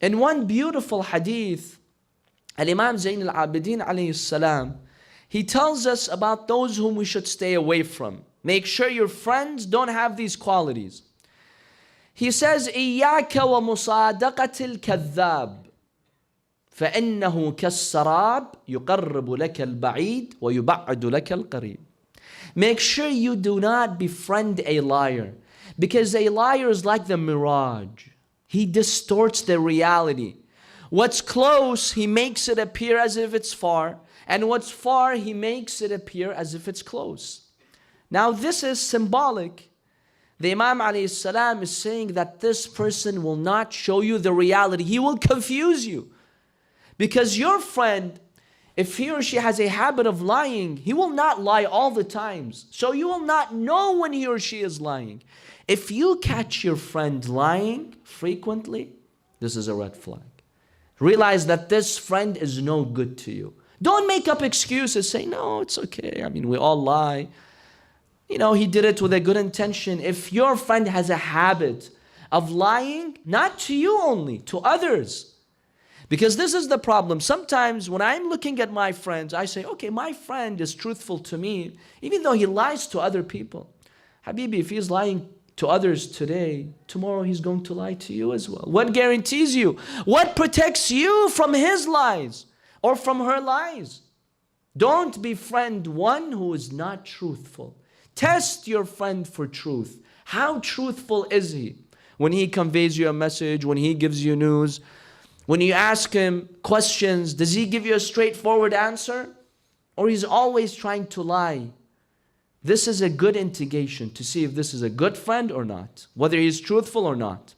In one beautiful hadith, Al-Imam Zayn al-Abidin alayhi salam, he tells us about those whom we should stay away from. Make sure your friends don't have these qualities. He says, إِيَّاكَ وَمُصَادَقَةِ الْكَذَّابِ فَإِنَّهُ كَالسَّرَابِ يُقَرِّبُ لَكَ الْبَعِيدِ وَيُبَعِّدُ لَكَ الْقَرِيبِ. Make sure you do not befriend a liar, because a liar is like the mirage. He distorts the reality. What's close, he makes it appear as if it's far, and what's far, he makes it appear as if it's close. Now this is symbolic. The Imam alayhi salam is saying that this person will not show you the reality. He will confuse you. Because your friend, if he or she has a habit of lying, he will not lie all the times. So you will not know when he or she is lying. If you catch your friend lying frequently, this is a red flag. Realize that this friend is no good to you. Don't make up excuses. Say, no, it's okay. I mean, we all lie. You know, he did it with a good intention. If your friend has a habit of lying, not to you only, to others. Because this is the problem. Sometimes when I'm looking at my friends, I say, okay, my friend is truthful to me, even though he lies to other people. Habibi, if he's lying to others today, tomorrow he's going to lie to you as well. What guarantees you? What protects you from his lies or from her lies? Don't befriend one who is not truthful. Test your friend for truth. How truthful is he? When he conveys you a message, when he gives you news, when you ask him questions, does he give you a straightforward answer? Or he's always trying to lie? This is a good indication to see if this is a good friend or not, whether he's truthful or not.